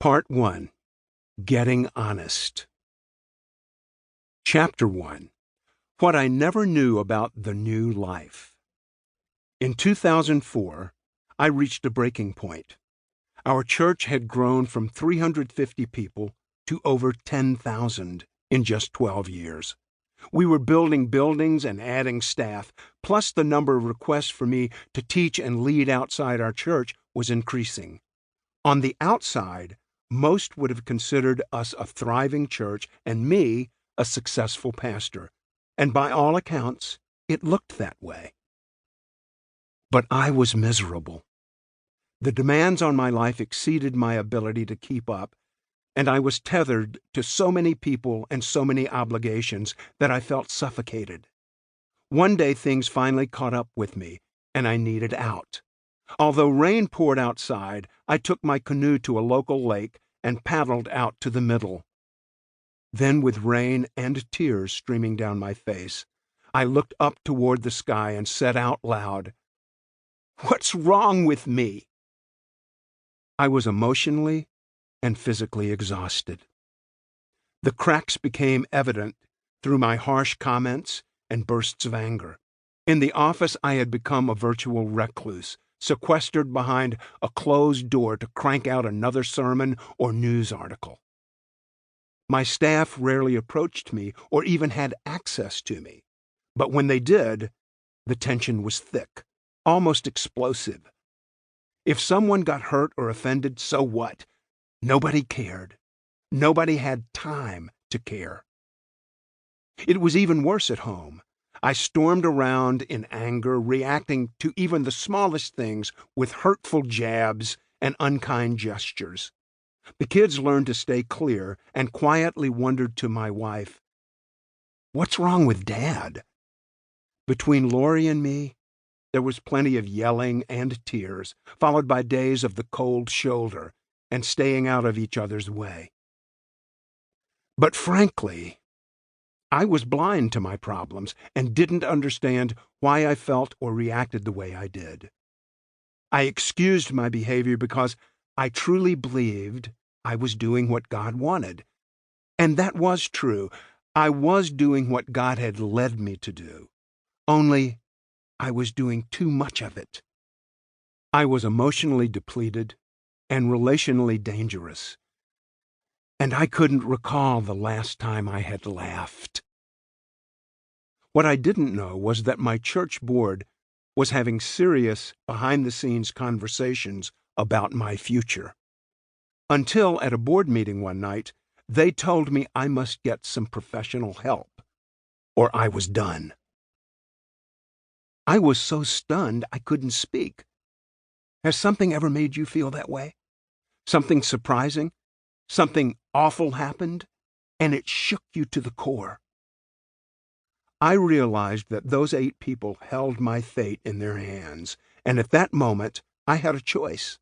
Part 1. Getting Honest. Chapter 1. What I Never Knew About the New Life. In 2004, I reached a breaking point. Our church had grown from 350 people to over 10,000 in just 12 years. We were building buildings and adding staff, plus the number of requests for me to teach and lead outside our church was increasing. On the outside, most would have considered us a thriving church and me a successful pastor, and by all accounts, it looked that way. But I was miserable. The demands on my life exceeded my ability to keep up, and I was tethered to so many people and so many obligations that I felt suffocated. One day things finally caught up with me, and I needed out. Although rain poured outside, I took my canoe to a local lake and paddled out to the middle. Then, with rain and tears streaming down my face, I looked up toward the sky and said out loud, "What's wrong with me?" I was emotionally and physically exhausted. The cracks became evident through my harsh comments and bursts of anger. In the office, I had become a virtual recluse, sequestered behind a closed door to crank out another sermon or news article. My staff rarely approached me or even had access to me, but when they did, the tension was thick, almost explosive. If someone got hurt or offended, so what? Nobody cared. Nobody had time to care. It was even worse at home. I stormed around in anger, reacting to even the smallest things with hurtful jabs and unkind gestures. The kids learned to stay clear and quietly wondered to my wife, "What's wrong with Dad?" Between Lori and me, there was plenty of yelling and tears, followed by days of the cold shoulder and staying out of each other's way. But frankly, I was blind to my problems and didn't understand why I felt or reacted the way I did. I excused my behavior because I truly believed I was doing what God wanted. And that was true. I was doing what God had led me to do. Only I was doing too much of it. I was emotionally depleted and relationally dangerous. And I couldn't recall the last time I had laughed. What I didn't know was that my church board was having serious, behind-the-scenes conversations about my future. Until, at a board meeting one night, they told me I must get some professional help, or I was done. I was so stunned I couldn't speak. Has something ever made you feel that way? Something surprising? Something awful happened, and it shook you to the core. I realized that those 8 people held my fate in their hands, and at that moment, I had a choice.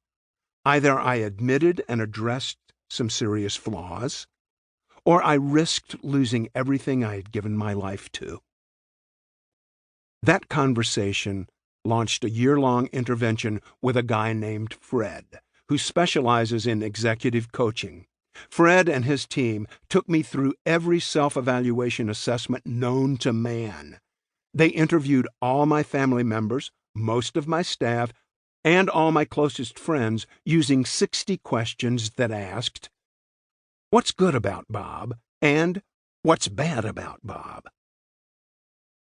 Either I admitted and addressed some serious flaws, or I risked losing everything I had given my life to. That conversation launched a year-long intervention with a guy named Fred, who specializes in executive coaching. Fred and his team took me through every self-evaluation assessment known to man. They interviewed all my family members, most of my staff, and all my closest friends using 60 questions that asked, "What's good about Bob?" and "What's bad about Bob?"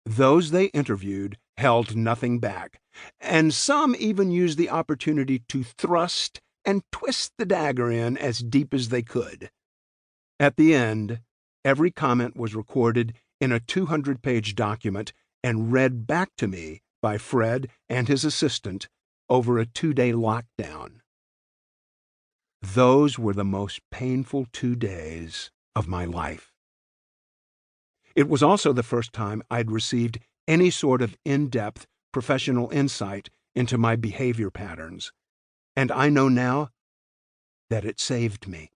Those they interviewed held nothing back, and some even used the opportunity to thrust and twist the dagger in as deep as they could. At the end, every comment was recorded in a 200-page document and read back to me by Fred and his assistant over a 2-day lockdown. Those were the most painful 2 days of my life. It was also the first time I'd received any sort of in-depth professional insight into my behavior patterns, and I know now that it saved me.